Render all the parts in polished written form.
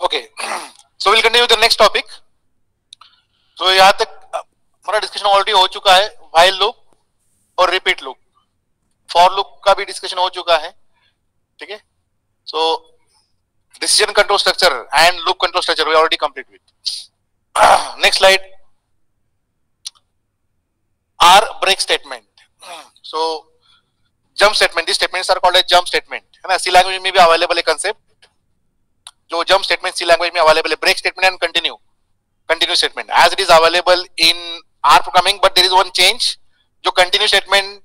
Okay, so we'll continue with the next topic. So यहाँ तक हमारा डिस्कशन ऑलरेडी हो चुका है while लूप और रिपीट लूप. फॉर लूप का भी डिस्कशन हो चुका है, ठीक है. So decision control structure and loop control structure we already complete with. Next slide. R break statement. So jump statement. These statements are called as jump statement. है ना? C language में भी available है concept. जो jump statement C language में available है. Break statement and continue statement. As it is available in R programming, but there is one change. जो continue statement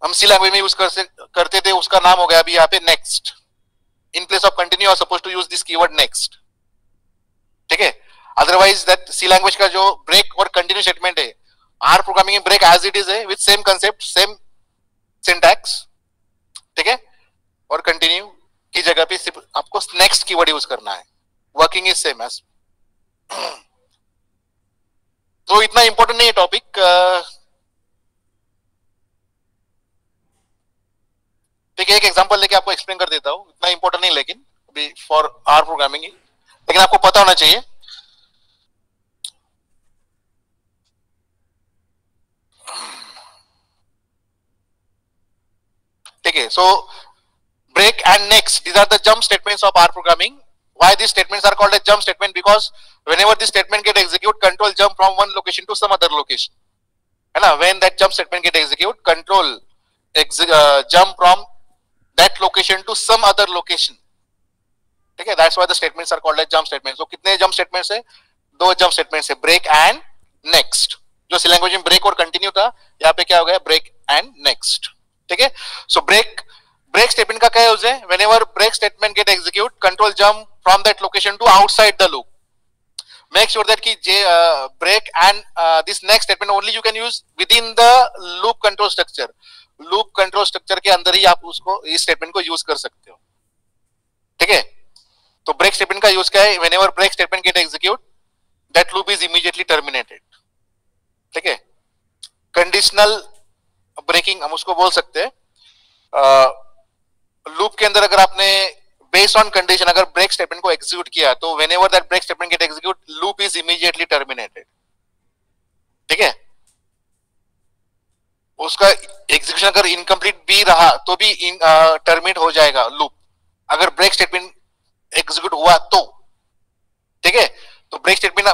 हम C language में यूज करते थे, उसका नाम हो गया अभी यहाँ पे next. In place of continue, you are supposed to use this keyword next. ठीक है. Otherwise that C language का जो break और continue statement है, R programming में break as it is है, with same concept, same syntax. ठीक है. और continue की जगह पे सिर्फ आपको next keyword यूज करना है. Working is same as. तो इतना important नहीं है टॉपिक. ठीक है, एक एग्जांपल लेके आपको एक्सप्लेन कर देता हूँ. इतना इंपॉर्टेंट नहीं लेकिन अभी फॉर आर प्रोग्रामिंग, लेकिन आपको पता होना चाहिए. ठीक है. सो break and next, these are the jump statements of R programming. Why these statements are called as jump statement? Because whenever this statement get execute, control jump from one location to some other location. है ना? When that jump statement get execute, control jump from that location to some other location. ठीक है. That's why the statements are called as jump statements. So कितने jump statements है? दो jump statements है, break and next. जो C language में break और continue था, यहाँ पे क्या हो गया? break and next. ठीक है. So break statement का क्या यूज है? Whenever break statement get execute, control jump from that location to outside the loop. Make sure that कि break and this next statement only you can use within the loop control structure. Loop control structure के अंदर ही आप उसको इस statement को use कर सकते हो. ठीक है. तो break statement का यूज क्या है? Whenever break statement get execute, that loop is immediately terminated. ठीक है. Conditional breaking हम उसको बोल सकते हैं. लूप के अंदर अगर आपने बेस्ड ऑन कंडीशन अगर ब्रेक स्टेटमेंट को एग्जीक्यूट किया तो whenever that break statement get execute, loop is immediately terminated. ठीक है. उसका एग्जीक्यूशन अगर इनकम्प्लीट भी रहा तो भी टर्मिनेट हो जाएगा लूप, अगर ब्रेक स्टेटमेंट एग्जीक्यूट हुआ तो. ठीक है. तो break statement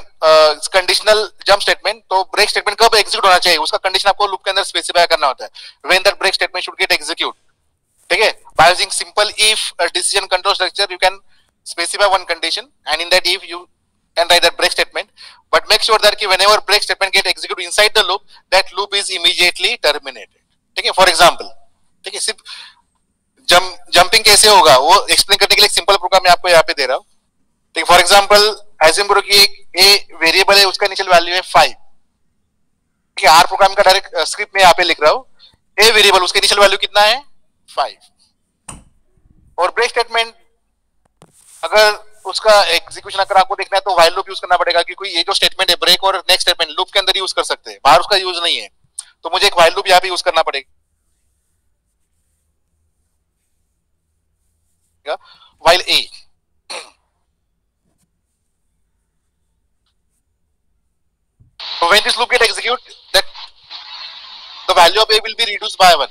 conditional jump statement, तो ब्रेक स्टेटमेंट कब एग्जीक्यूट होना चाहिए उसका कंडीशन आपको लूप के अंदर स्पेसिफाई करना होता है. When that break statement should get execute. ठीक है. By using simple if decision control structure you can specify one condition and in that if you can write that break statement, but make sure that कि whenever break statement get execute inside the loop, that loop is immediately terminated. ठीक है. For example, ठीक है, सिर्फ jumping कैसे होगा वो explain करने के लिए एक सिंपल प्रोग्राम मैं आपको यहाँ पे दे रहा हूँ. ठीक है. फॉर एग्जांपल एज्यूम करो कि एक ए वेरिएबल है, उसका इनिशियल वैल्यू है 5. ठीक है. आर प्रोग्राम का डायरेक्ट स्क्रिप्ट में यहाँ पे लिख रहा हूँ. ए वेरिएबल उसका इनिशियल वैल्यू कितना है? 5. और ब्रेक स्टेटमेंट अगर उसका एग्जीक्यूशन अगर आपको देखना है तो व्हाइल लूप यूज करना पड़ेगा, क्योंकि ये जो स्टेटमेंट है ब्रेक और नेक्स्ट स्टेटमेंट लूप के अंदर यूज कर सकते हैं, बाहर उसका यूज नहीं है. तो मुझे एक व्हाइल लूप यहाँ पे यूज करना पड़ेगा. While A. So when this loop get execute, that the value of a will be reduced by 1.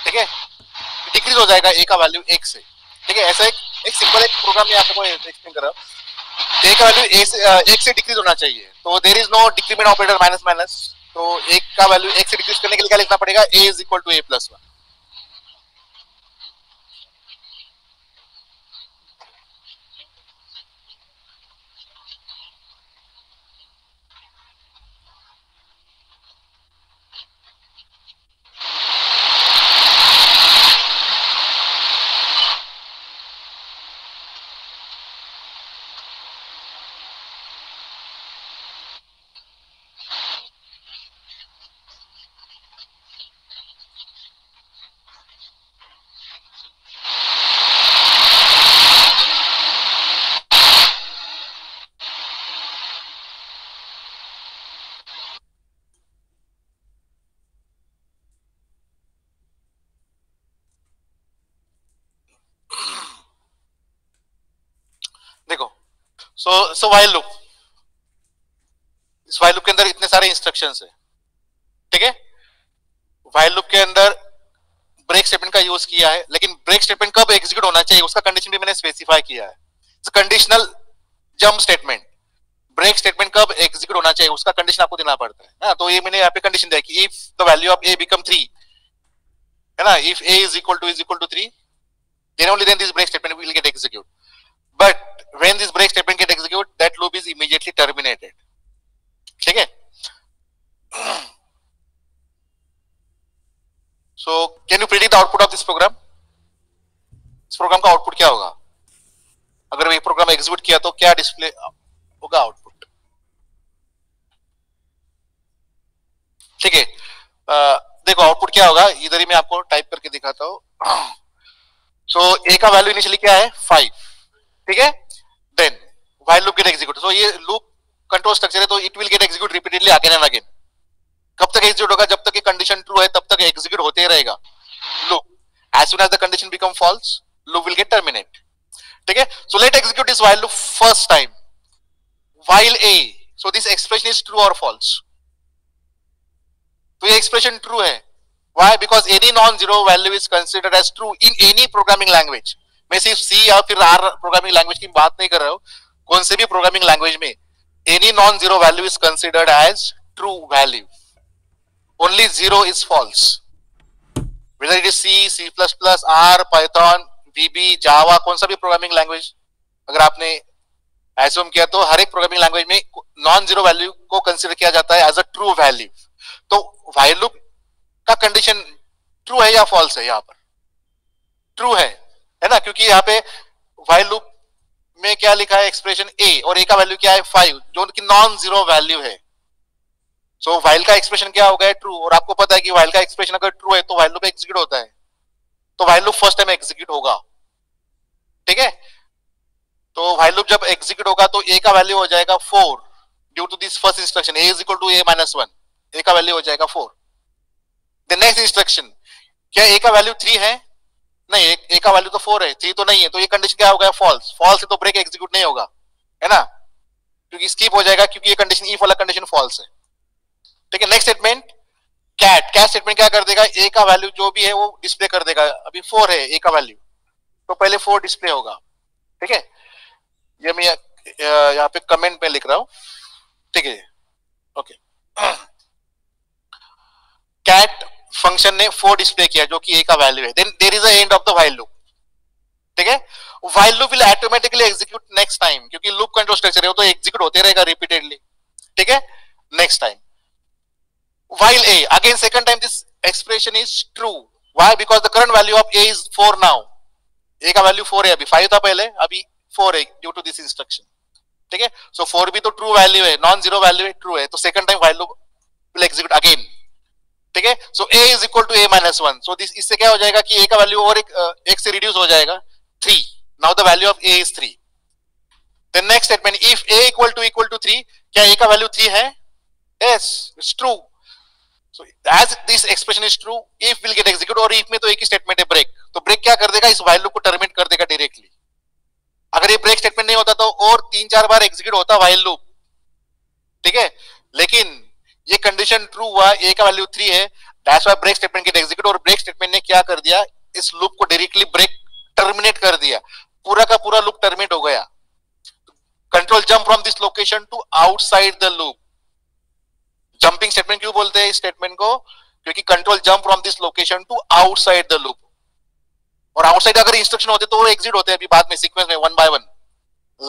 ठीक है. डिक्रीज हो जाएगा a का वैल्यू 1 से. ठीक है. ऐसा एक सिंपल एक प्रोग्राम में आपको एक्सप्लेन कर रहा हूं. a का वैल्यू 1 से डिक्रीज होना चाहिए, तो there is no decrement operator minus minus. तो 1 का वैल्यू 1 से डिक्रीज करने के लिए क्या लिखना पड़ेगा? a is equal to a plus 1. So while loop, इस व्हाइल लूप के अंदर इतने सारे इंस्ट्रक्शंस है, ठीक है। व्हाइल लूप के अंदर ब्रेक स्टेटमेंट का यूज किया है, लेकिन ब्रेक स्टेटमेंट कब एग्जीक्यूट होना चाहिए उसका कंडीशन भी मैंने स्पेसिफाई किया है। Conditional jump statement, break statement कब एग्जीक्यूट होना चाहिए उसका कंडीशन आपको देना पड़ता है ना। तो ये मैंने यहाँ पे कंडीशन दिया कि if the value of A become 3, है ना, if a is equal to 3, then only then this break statement will get executed. But when this break statement get executed, that loop is immediately terminated. ठीक है। So can you predict the output of this program? इस programme का output क्या होगा? अगर ये program execute किया तो क्या डिस्प्ले होगा आउटपुट? ठीक है, देखो आउटपुट क्या होगा, इधर ही मैं आपको टाइप करके दिखाता हूं। सो ए का वैल्यू इनिशियली क्या है 5, ठीक है। Then while loop get execute, so ये लूप कंट्रोल स्ट्रक्चर है तो it will get execute repeatedly again and again. कब तक एग्जीक्यूट होगा? जब तक ये कंडीशन ट्रू है तब तक एग्जीक्यूट होते ही रहेगा loop. As soon as the condition become false, loop will get terminate, ठीक है। So let execute this while loop first time while a, so this expression is true और फॉल्स। तो ये एक्सप्रेशन ट्रू है, why? Because any non-zero value is considered as true in any programming language. मैं सिर्फ C या फिर R programming language की बात नहीं कर रहा हूं, कौन से भी प्रोग्रामिंग लैंग्वेज में any non-zero value is considered as true value. Only zero is false. Whether it is C, C++, R, Python, VB, Java, कौन सा भी प्रोग्रामिंग लैंग्वेज अगर आपने एज्यूम किया तो हर एक प्रोग्रामिंग लैंग्वेज में नॉन जीरो वैल्यू को कंसिडर किया जाता है एज अ ट्रू वैल्यू। तो व्हाइल लूप का कंडीशन ट्रू है या फॉल्स है? यहाँ पर ट्रू है ना, क्योंकि यहाँ पे व्हाइल लूप में क्या लिखा है एक्सप्रेशन ए, और ए का वैल्यू क्या है 5, जो कि नॉन जीरो वैल्यू है। सो व्हाइल का एक्सप्रेशन क्या होगा? ट्रू। और आपको पता है कि व्हाइल का एक्सप्रेशन अगर ट्रू है तो व्हाइल लूप एग्जीक्यूट होता है, तो while loop first time execute होगा, ठीक है। तो व्हाइल लूप जब एग्जीक्यूट होगा तो ए का वैल्यू हो जाएगा 4 due to this first instruction a is equal to a-1, a का वैल्यू हो जाएगा 4। द नेक्स्ट इंस्ट्रक्शन, क्या ए का वैल्यू 3 है? नहीं, ए का वैल्यू तो 4 है, 3 तो नहीं है, तो ये कंडीशन क्या होगा? फॉल्स। फॉल्स है तो ब्रेक एग्जीक्यूट नहीं होगा, है ना, क्योंकि स्किप हो जाएगा, क्योंकि ये कंडीशन इफ वाला कंडीशन फॉल्स है, ठीक है। नेक्स्ट स्टेटमेंट कैट स्टेटमेंट क्या कर देगा? ए का वैल्यू जो भी है वो डिस्प्ले कर देगा। अभी 4 है ए का वैल्यू, तो पहले 4 डिस्प्ले होगा, ठीक है। ये मैं यहाँ पे कमेंट में लिख रहा हूं, ठीक है, ओके। कैट फंक्शन ने 4 डिस्प्ले किया जो कि ए का वैल्यू है। Then there is a end of the while loop, ठीक है। While loop will automatically execute next time, क्योंकि लूप कंट्रोल स्ट्रक्चर है वो तो एग्जीक्यूट होते रहेगा रिपीटेडली, ठीक है। Next time while a, again second time this expression is true. Why? Because the current value of a is 4 now. A का value 4 है, अभी 5 था पहले, अभी 4 है ड्यू टू दिस इंस्ट्रक्शन, ठीक है। सो 4 भी तो ट्रू वैल्यू है, नॉन जीरो वैल्यू है, ट्रू है, तो second time while loop will execute again, ठीक है। So a is equal to a-1, so this, इससे क्या हो जाएगा कि a का वैल्यू और एक से रिड्यूस हो जाएगा 3। Now the value of a is 3। The next statement, if a equal to 3, क्या a का वैल्यू 3 है? Yes, it's true. So as this expression is true, if will get execute, और इफ में तो एक ही स्टेटमेंट है ब्रेक, तो ब्रेक क्या कर देगा? इस व्हाइल लूप को टर्मिनेट कर देगा डायरेक्टली। अगर ये ब्रेक स्टेटमेंट नहीं होता तो और 3-4 बार एग्जीक्यूट होता व्हाइल लूप, ठीक है। लेकिन ये कंडीशन ट्रू हुआ, ए का वैल्यू 3 है, that's why break statement get execute, और ब्रेक स्टेटमेंट ने क्या कर दिया? इस लूप को डायरेक्टली ब्रेक टर्मिनेट कर दिया, पूरा का पूरा लूप टर्मिनेट हो गया। Control jump from this location to outside the loop. Jumping statement क्यों बोलते हैं इस स्टेटमेंट को? क्योंकि control jump from this location to outside the loop, और आउटसाइड अगर इंस्ट्रक्शन होते तो वो एग्जिट होते हैं अभी बाद में सीक्वेंस में 1 बाय 1।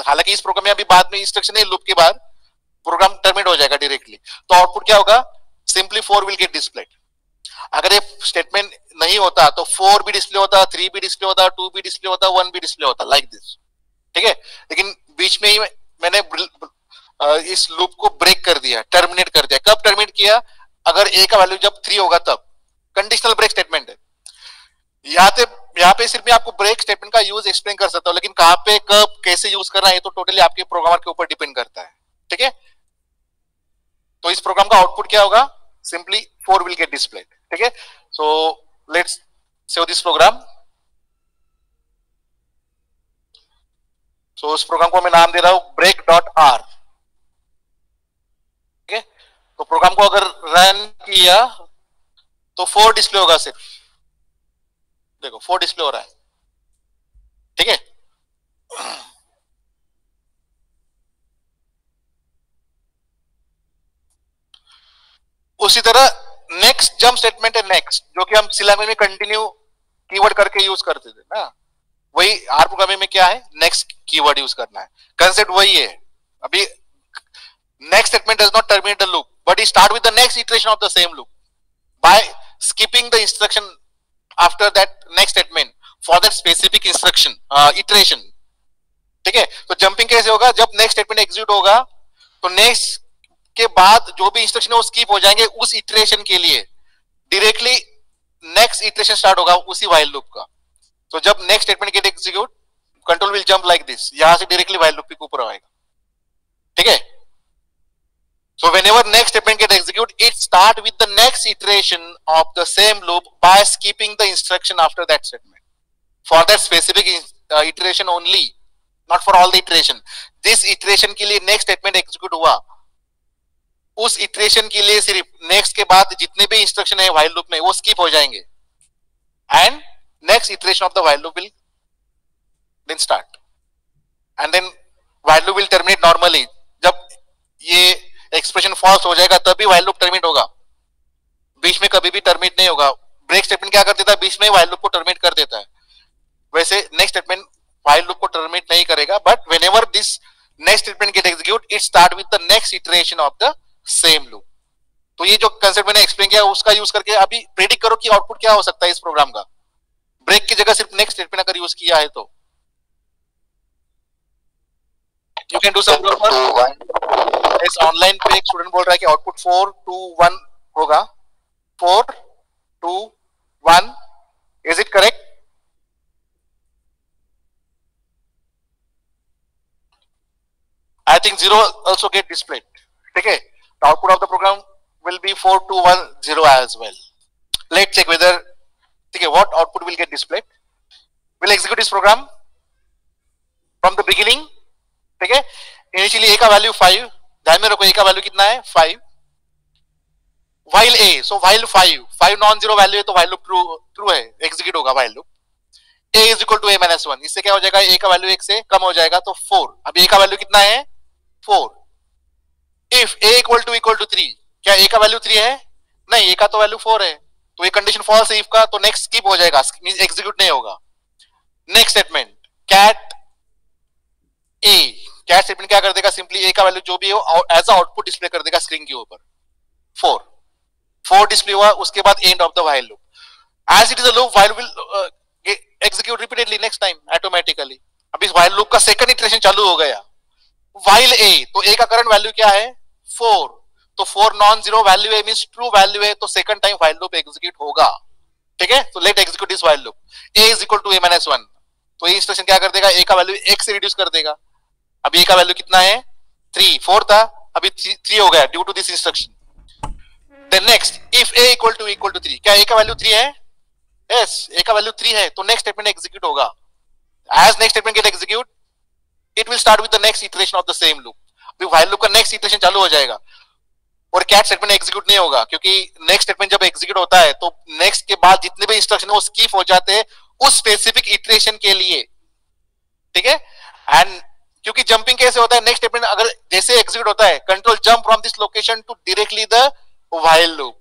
हालांकि इस प्रोग्राम में अभी बाद में इंस्ट्रक्शन है, लूप के बाद प्रोग्राम टर्मिनेट हो जाएगा डायरेक्टली। तो आउटपुट क्या होगा? Simply 4 will get displayed. अगर ये स्टेटमेंट नहीं होता तो 4 भी डिस्प्ले होता, 3 भी डिस्प्ले होता, 2 भी डिस्प्ले होता, 1 भी डिस्प्ले होता, लाइक दिस, ठीक है। लेकिन बीच में ही मैंने इस लूप को ब्रेक कर दिया, टर्मिनेट कर दिया। कब टर्मिनेट किया? अगर ए का वैल्यू जब 3 होगा तब। कंडीशनल ब्रेक स्टेटमेंट है। यहाँ पे सिर्फ मैं आपको ब्रेक स्टेटमेंट का यूज एक्सप्लेन कर सकता हूँ, लेकिन कहां पे कब कैसे यूज करना है तो टोटली आपके प्रोग्रामर के ऊपर डिपेंड करता है, ठीक है। तो इस प्रोग्राम का आउटपुट क्या होगा? सिंपली 4 विल गेट डिस्प्लेड, ठीक है। So let's save this program. So उस प्रोग्राम को मैं नाम दे रहा हूं ब्रेक डॉट आर। ठीक है, तो प्रोग्राम को अगर रन किया तो 4 डिस्प्ले होगा सिर्फ, देखो 4 डिस्प्ले हो रहा है। ठीक है, उसी तरह नेक्स्ट जंप स्टेटमेंट है नेक्स्ट, जो कि हम सी लैंग्वेज में कंटिन्यू कीवर्ड करके यूज करते थे ना, वही आर प्रोग्रामिंग में क्या है, नेक्स्ट कीवर्ड यूज करना है। कंसेप्ट वही है। अभी next statement does not terminate the loop but it start with the next iteration of the same loop by skipping the instruction after that next statement for that specific instruction iteration। ठीक है, तो jumping कैसे होगा, जब next statement execute होगा तो next के बाद जो भी इंस्ट्रक्शन है वो स्किप हो जाएंगे उस इटरेशन के लिए, डायरेक्टली नेक्स्ट इटरेशन स्टार्ट होगा उसी व्हाइल लूप का। तो जब next statement get execute, control will jump like this, यहां से डायरेक्टली व्हाइल लूप के ऊपर आएगा। ठीक है, so whenever next statement get execute, it start with the next iteration of the same loop by skipping the instruction after that statement for that specific iteration only, not for all the iteration। this iteration के लिए next statement execute हुआ, उस iteration के लिए सिर्फ next के बाद जितने भी instruction है while loop में वो skip हो जाएंगे and next iteration of the while loop will then start and then while loop will terminate normally। जब ये एक्सप्रेशन फॉल्स हो जाएगा तभी व्हाइल लूप टर्मिनेट होगा, बीच में कभी भी टर्मिनेट नहीं होगा। ब्रेक स्टेटमेंट क्या कर देता है, बीच में व्हाइल लूप को टर्मिनेट कर देता है। वैसे नेक्स्ट स्टेटमेंट व्हाइल लूप को टर्मिनेट नहीं करेगा, but whenever this next statement get execute it start with the next iteration of the same loop. तो ये जो कंसेप्ट मैंने एक्सप्लेन किया उसका यूज करके अभी प्रेडिक्ट करो कि आउटपुट क्या हो सकता है इस प्रोग्राम का, ब्रेक की जगह सिर्फ नेक्स्ट स्टेटमेंट अगर यूज किया है तो। यू कैन डू सम इस ऑनलाइन पे एक स्टूडेंट बोल रहा है कि आउटपुट 4 2 1 होगा, 4 2 1, is it correct? I think 0 also get displayed। ठीक है, the output of the program will be 4 2 1 0 as well। Let's check whether ठीक है what output will get displayed। We'll execute this program from the beginning। ठीक है, initially a का value 5, ध्यान में रखो a का वैल्यू कितना है 5, while a, so while 5 non zero value है तो while loop ट्रू है, एग्जीक्यूट होगा while loop। a is equal to a minus 1, इससे क्या हो जाएगा, a का वैल्यू 1 से कम हो जाएगा तो 4। अब a का वैल्यू कितना है 4। इफ a equal to 3, क्या a का वैल्यू 3 है? नहीं, a का तो वैल्यू 4 है, तो ये कंडीशन फॉल्स है if का, तो नेक्स्ट स्किप हो जाएगा, मींस एग्जीक्यूट नहीं होगा। Next statement cat a, cat statement क्या कर देगा, सिंपली a का वैल्यू जो भी हो एज अ आउटपुट डिस्प्ले कर देगा स्क्रीन के ऊपर। 4 डिस्प्ले हुआ, उसके बाद end of the while loop. As it is a loop, while will execute repeatedly next time automatically. अब इस व्हाइल लूप का सेकंड इटरेशन चालू हो गया, व्हाइल a, तो a का करंट वैल्यू क्या है 4, तो 4 नॉन जीरो वैल्यू है, मींस ट्रू वैल्यू है, तो second time while loop execute होगा। ठीक है, तो let execute this while loop. a is equal to a minus 1, तो ये इंस्ट्रक्शन क्या कर देगा, a का वैल्यू 1 से रिड्यूस कर देगा। अब a का वैल्यू कितना है 3, 4 था, अभी 3 हो गया due to this instruction. Then next if a equal to 3, क्या a का वैल्यू 3 है? यस, a का वैल्यू 3 है, तो नेक्स्ट स्टेटमेंट एग्जीक्यूट होगा। As next statement get execute, it will start with the next iteration of the same loop. अभी while loop का next iteration चालू हो जाएगा और कैट स्टेटमेंट एग्जीक्यूट नहीं होगा, क्योंकि नेक्स्ट स्टेटमेंट जब एग्जीक्यूट होता है तो नेक्स्ट के बाद जितने भी इंस्ट्रक्शन है वो स्किप हो जाते हैं उस स्पेसिफिक इटरेशन के लिए। ठीक है, एंड क्योंकि जंपिंग कैसे होता है, नेक्स्ट स्टेटमेंट अगर जैसे एग्जीक्यूट होता है, control jump from this location to directly the while loop,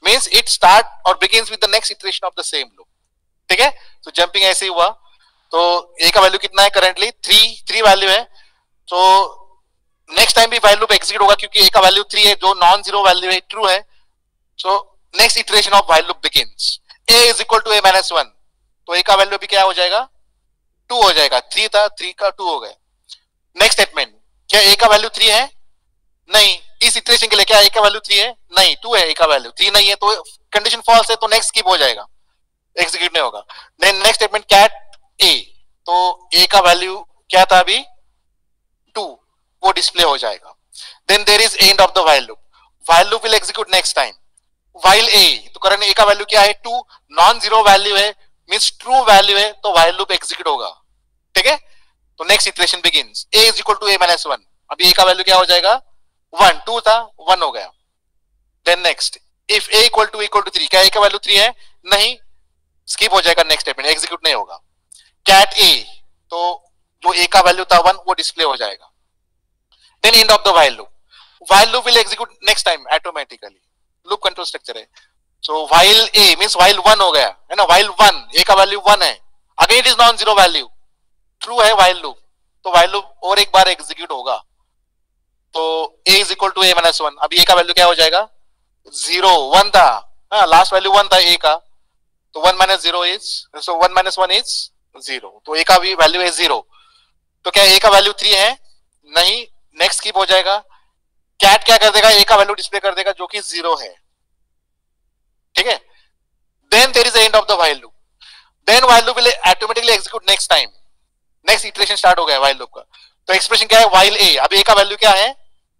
means it start और begins with the next iteration of the same loop. ठीक है, तो जंपिंग ऐसे ही हुआ। तो a का वैल्यू कितना है करंटली 3 वैल्यू है, तो नेक्स्ट टाइम भी व्हाइल लूप एग्जीक्यूट होगा क्योंकि a का वैल्यू 3 है, जो नॉन जीरो वैल्यू है ट्रू है। So next iteration of while loop begins, a is equal to a minus 1, तो a का वैल्यू भी क्या हो जाएगा 2 हो जाएगा, 3 था 3 का 2 हो गया। नेक्स्ट स्टेटमेंट, क्या a का वैल्यू 3 है? नहीं, इस इटरेशन के लिए क्या a का वैल्यू 3 है? नहीं, 2 है, a का वैल्यू 3 नहीं है, तो कंडीशन फॉल्स है, तो नेक्स्ट स्किप हो जाएगा, एग्जीक्यूट नहीं होगा। नेक्स्ट स्टेटमेंट कैट a, तो a का वैल्यू क्या था अभी 2, वो डिस्प्ले हो जाएगा। Then there is end of the while loop, while loop will execute next time while a, तो करंट a का वैल्यू क्या है 2, नॉन जीरो वैल्यू है, मींस ट्रू वैल्यू है, तो व्हाइल लूप एग्जीक्यूट होगा। ठीक है, तो next iteration begins, a is equal to a minus 1, अभी a का वैल्यू क्या हो जाएगा 1, 2 था 1 हो गया। Then next if a equal to 3, क्या a का वैल्यू 3 है, नहीं, स्किप हो जाएगा, नेक्स्ट स्टेटमेंट एग्जीक्यूट नहीं होगा। कैट a, तो जो a का वैल्यू था 1 वो डिस्प्ले हो जाएगा। Then end of the while loop, while loop will execute next time automatically, loop control structure है। so while a means while 1 हो गया है ना, while 1 a का वैल्यू 1 है, again it is non zero value, true है while loop, तो while loop और एक बार एग्जीक्यूट होगा, तो a is equal to a minus 1, अभी a का वैल्यू क्या हो जाएगा 0, 1 था, हाँ लास्ट वैल्यू 1 था a का, तो 1 minus 0 is, so 1 minus 1 is 0, तो a का भी वैल्यू है 0, तो क्या a का वैल्यू 3 है, नहीं, नेक्स्ट स्किप हो जाएगा। कैट क्या कर देगा, a का वैल्यू डिस्प्ले कर देगा जो कि 0 है, ठीक है। Then there is end of the while loop, then while loop will automatically execute next time, next iteration start हो गया while loop का। तो एक्सप्रेशन क्या है, while a, अब a का वैल्यू क्या है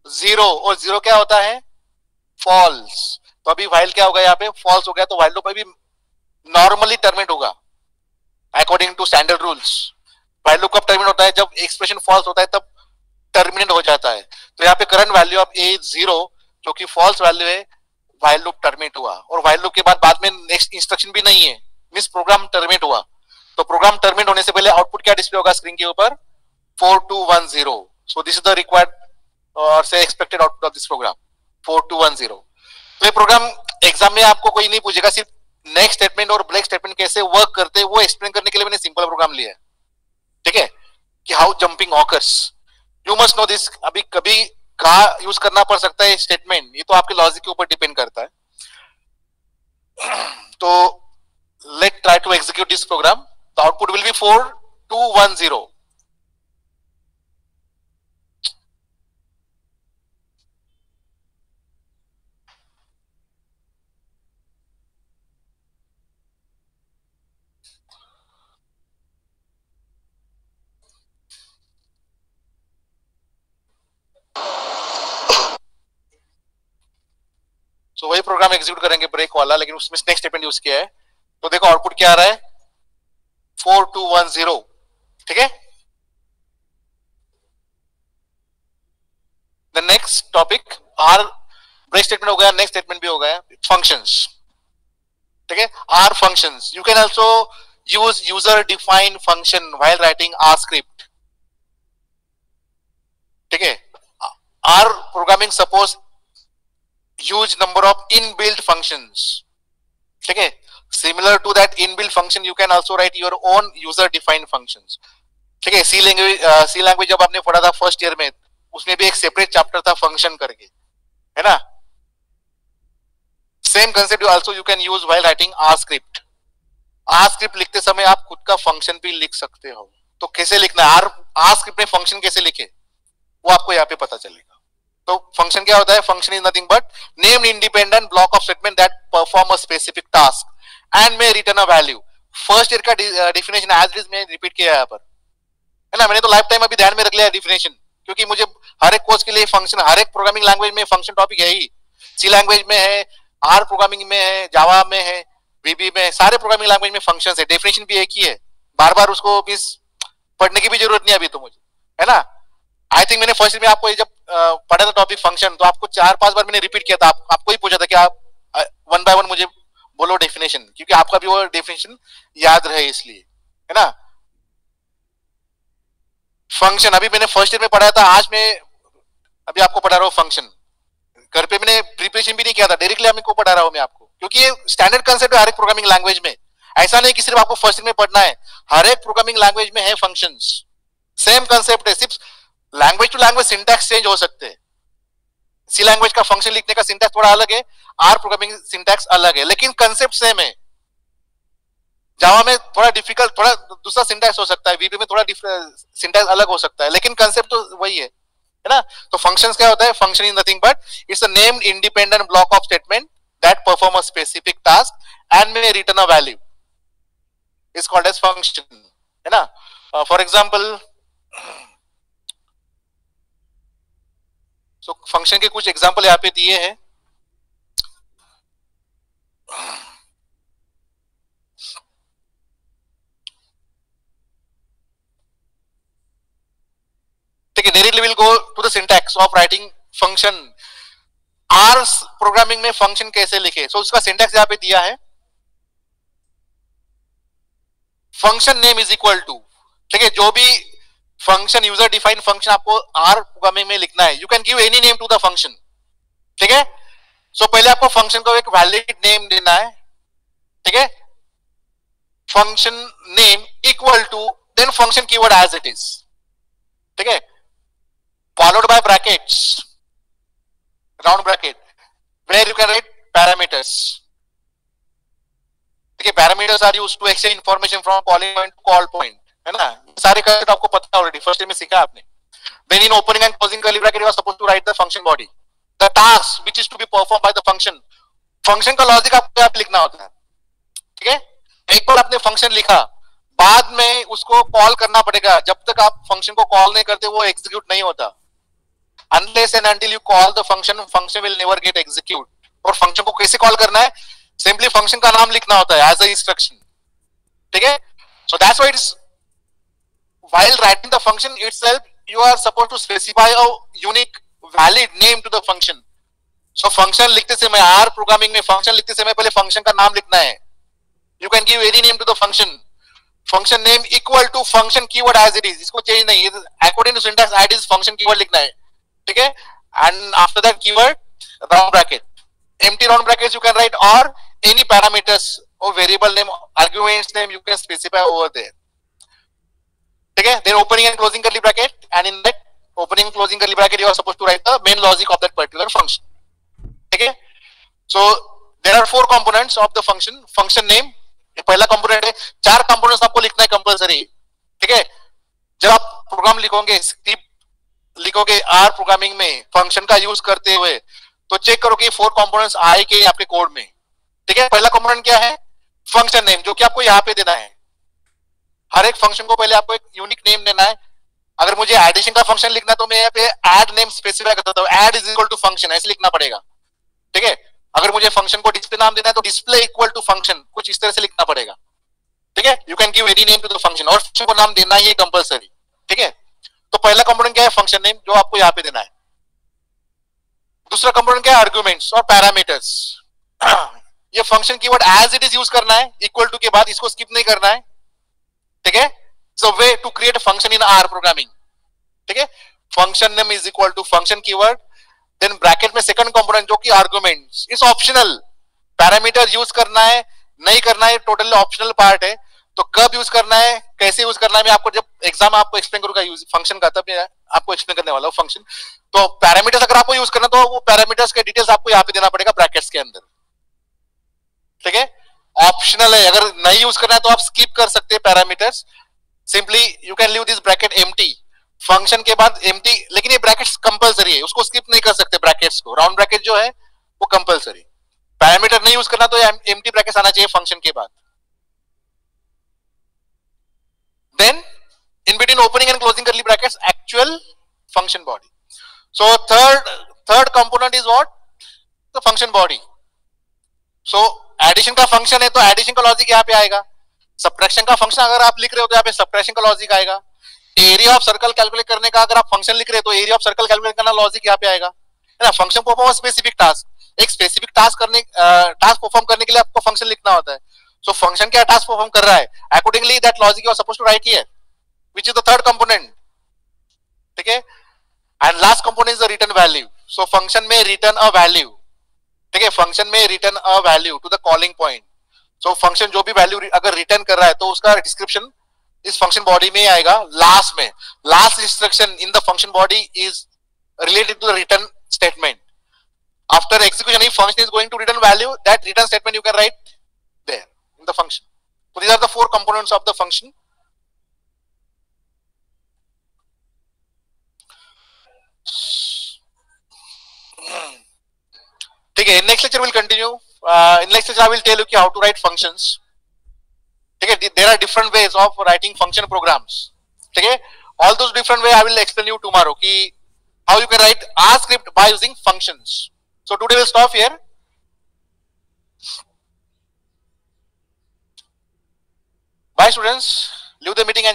0, और 0 क्या होता है फॉल्स, तो अभी while क्या होगा यहाँ पे फॉल्स हो गया, तो while loop अभी नॉर्मली टर्मिनेट होगा according to standard rules. while loop कब टर्मिनेट होता है, जब एक्सप्रेशन फॉल्स होता है तब टर्मिनेट हो जाता है। तो यहाँ पे करंट वैल्यू ऑफ a 0 जो कि फॉल्स वैल्यू है, while loop टर्मिनेट हुआ, और while loop के बाद में नेक्स्ट इंस्ट्रक्शन भी नहीं है, मींस प्रोग्राम टर्मिनेट हुआ। तो प्रोग्राम टर्मिनेट होने से पहले आउटपुट क्या डिस्प्ले होगा स्क्रीन के ऊपर 4210, so this is the required और से expected output of this program 4210। तो ये प्रोग्राम एग्जाम में आपको कोई नहीं पूछेगा, सिर्फ नेक्स्ट स्टेटमेंट और ब्रेक स्टेटमेंट कैसे वर्क करते हैं वो एक्सप्लेन करने के लिए मैंने सिंपल प्रोग्राम लिया है, ठीक है, कि how jumping occurs, you must know this. अभी कभी कहा यूज करना पड़ सकता है स्टेटमेंट, ये तो आपके लॉजिक के ऊपर डिपेंड करता है। तो let try to execute this program, the output will be 4210। तो वही प्रोग्राम एग्जीक्यूट करेंगे ब्रेक वाला, लेकिन उसमें नेक्स्ट स्टेटमेंट यूज किया है। तो देखो आउटपुट क्या आ रहा है 4210, ठीक है। The next topic R break statement हो गया, नेक्स्ट स्टेटमेंट भी हो गया, फंक्शंस, ठीक है। R functions, you can also use user defined function while writing R script, ठीक है। R programming suppose huge number of inbuilt functions, ठीक है। similar to that inbuilt function you can also write your own user defined functions, ठीक है। सी language जब आपने पढ़ा था फर्स्ट ईयर में, उसमें भी एक सेपरेट चैप्टर था फंक्शन करके, है ना। Same concept also you can use while writing R script. R script लिखते समय आप खुद का फंक्शन भी लिख सकते हो, तो कैसे लिखना है आर स्क्रिप्ट में फंक्शन कैसे लिखे वो आपको यहाँ पे पता चलेगा। तो फंक्शन क्या होता है, function is nothing but named independent block of statement that perform a specific task and may return a value. First year का डेफिनेशन एज इट इज में रिपीट किया है यहाँ पर, है ना। मैंने तो लाइफ टाइम अभी ध्यान में रख लिया डेफिनेशन, क्योंकि मुझे हर एक कोर्स के लिए फंक्शन, हर एक प्रोग्रामिंग लैंग्वेज में फंक्शन टॉपिक है ही, सी लैंग्वेज में है, आर प्रोग्रामिंग में है, जावा में है, वीबी में, सारे प्रोग्रामिंग लैंग्वेज में फंक्शंस है, डेफिनेशन भी एक ही है, बार बार उसको मिस पढ़ने की भी जरूरत नहीं अभी तो मुझे, है ना। आई थिंक मैंने फर्स्ट में आपको जब पढ़ा था टॉपिक फंक्शन, तो आपको 4-5 बार मैंने रिपीट किया था, आपको ही पूछा था कि आप वन बाय वन मुझे बोलो डेफिनेशन, क्योंकि आपका भी वो डेफिनेशन याद रहे इसलिए, है ना। फंक्शन अभी मैंने फर्स्ट ईयर में पढ़ाया था, आज मैं अभी आपको पढ़ा रहा हूँ फंक्शन। घर पे मैंने प्रिपरेशन भी नहीं किया था, डायरेक्टली आपको पढ़ा रहा हूँ मैं आपको, क्योंकि ये स्टैंडर्ड कंसेप्ट है हर एक प्रोग्रामिंग लैंग्वेज में। ऐसा नहीं कि सिर्फ आपको फर्स्ट ईयर में पढ़ना है, हर एक प्रोग्रामिंग लैंग्वेज में है फंक्शंस, सेम कंसेप्ट है, सिर्फ language to language syntax change हो सकते हैं। सी लैंग्वेज का फंक्शन लिखने का सिंटैक्स थोड़ा अलग है, आर प्रोग्रामिंग सिंटैक्स अलग है, लेकिन कंसेप्ट सेम है। जावा में थोड़ा डिफिकल्ट, थोड़ा दूसरा सिंटैक्स हो सकता है, वीबी में थोड़ा सिंटैक्स अलग हो सकता है, लेकिन कंसेप्ट तो वही है ना। तो फंक्शंस क्या होता है, function is nothing but it's a named independent block of statement that perform a specific task and may return a value, is called as function, है ना। फॉर एग्जांपल सो फंक्शन के कुछ एग्जांपल यहाँ पे दिए हैं। we'll go to the syntax of writing function. R programming में function कैसे लिखे, सो उसका सिंटैक्स यहाँ पे दिया है, function name is equal to, ठीक है, जो भी फंक्शन यूजर डिफाइंड फंक्शन आपको आर प्रोग्रामिंग में लिखना है, you can give any name to the function, ठीक है। सो पहले आपको फंक्शन को एक वैलिड नेम देना है, ठीक है, function name equal to then function keyword as it is, ठीक है, followed by brackets, round bracket, where you can write parameters, ठीक है, parameters are used to exchange information from calling point to call point, है ना, सारे concept आपको पता है ऑलरेडी, फर्स्ट में सीखा आपने। Then in opening and closing curly bracket you are supposed to write the function body, the task which is to be perform by the function, function का लॉजिक आपको आप लिखना होता है, ठीक है। एक बार आपने फंक्शन लिखा, बाद में उसको कॉल करना पड़ेगा, जब तक आप फंक्शन को कॉल नहीं करते वो एग्जीक्यूट नहीं होता, unless and until you call the function, function will never get execute। और फंक्शन को कैसे कॉल करना है, सिंपली फंक्शन का नाम लिखना होता है एज अ इंस्ट्रक्शन, ठीक है। So that's why it's while writing the function itself you are supposed to specify a unique valid name to the function। so function लिखते समय, R प्रोग्रामिंग में फंक्शन लिखते समय पहले फंक्शन का नाम लिखना है, you can give any name to the function, function name equal to function keyword as it is, इसको चेंज नहीं, according to syntax as it is function keyword लिखना है, ठीक है। and after that keyword round bracket, empty round brackets you can write or any parameters or variable name, arguments name you can specify over there, ठीक है। then opening and closing curly bracket, and in that opening and closing curly bracket you are supposed to write the main logic of that particular function, ठीक है। so there are 4 components of the function, function name ये पहला component है, 4 components आपको लिखना है compulsory, ठीक है। जब आप प्रोग्राम लिखोगे, स्क्रिप्ट लिखोगे आर प्रोग्रामिंग में फंक्शन का यूज करते हुए, तो चेक करो कि 4 कंपोनेंट्स आए के आपके कोड में, ठीक है। पहला कंपोनेंट क्या है, फंक्शन नेम, जो कि आपको यहाँ पे देना है, हर एक फंक्शन को पहले आपको एक यूनिक नेम देना है। अगर मुझे एडिशन का फंक्शन लिखना है तो मैं यहाँ पे ऐड नेम स्पेसिफाई करता हूँ, add is equal to function ऐसे लिखना पड़ेगा, ठीक है। अगर मुझे फंक्शन को डिस्प्ले नाम देना है तो डिस्प्ले इक्वल टू फंक्शन कुछ इस तरह से लिखना पड़ेगा, ठीक है। You can give any name to the function, और फंक्शन को नाम देना ही है कंपलसरी, ठीक है। तो पहला कंपोनेंट क्या है, फंक्शन नेम, जो आपको यहाँ पे देना है। दूसरा कंपोनेंट क्या है, आर्गुमेंट्स और पैरामीटर्स। ये function keyword as it is use करना है, इक्वल टू के बाद इसको स्किप नहीं करना है, ठीक है। So way to create function in R programming, ठीक है। Function name is equal to function keyword, then bracket में सेकंड कंपोनेंट जो कि arguments, is optional, parameter use करना है नहीं करना है टोटली ऑप्शनल पार्ट है, तो कब यूज करना है कैसे यूज करना है मैं आपको जब एग्जाम आपको एक्सप्लेन करूंगा यूज फंक्शन का, तब मैं आपको एक्सप्लेन करने वाला हूं फंक्शन। तो पैरामीटर्स अगर आपको यूज करना तो वो पैरामीटर्स के डिटेल्स आपको यहाँ पे देना पड़ेगा ब्रैकेट्स के अंदर, ठीक है। ऑप्शनल है, अगर नहीं यूज करना है तो आप स्किप कर सकते हैं parameters, simply you can leave this bracket empty, function के बाद एम्प्टी, लेकिन ये ब्रैकेट्स कंपलसरी है, उसको स्किप नहीं कर सकते ब्रैकेट्स को, राउंड ब्रैकेट जो है वो कंपलसरी। पैरामीटर नहीं यूज करना तो एम्प्टी ब्रैकेट्स आना चाहिए फंक्शन के बाद। Then in between opening and closing curly brackets actual function body. So third component is what, the function body. So addition का function है तो addition का logic यहाँ पे आएगा, subtraction का function अगर आप लिख रहे हो तो यहाँ पे subtraction का logic आएगा, area of circle calculate करने का अगर आप function लिख रहे हो तो area of circle calculate करना logic यहाँ पे आएगा, है ना। function perform specific task, एक specific task करने task perform करने के लिए आपको function लिखना होता है। So function क्या task perform कर रहा है, accordingly that logic you are supposed to write here, which is the third component, ठीक है। And last component is the return value. So function में return a value, ठीक है, function में return a value to the calling point. So function जो भी value अगर return कर रहा है तो उसका description इस function body में आएगा last में, last instruction in the function body is related to the return statement. After execution if function is going to return value, that return statement you can write there in the function. So these are the 4 components of the function. ठीक है, next lecture will continue. In next lecture I will tell you how to write functions. ठीक है, there are different ways of writing function programs. ठीक है, all those different way I will explain you tomorrow कि how you can write R script by using functions. So today we'll stop here. Bye students, leave the meeting and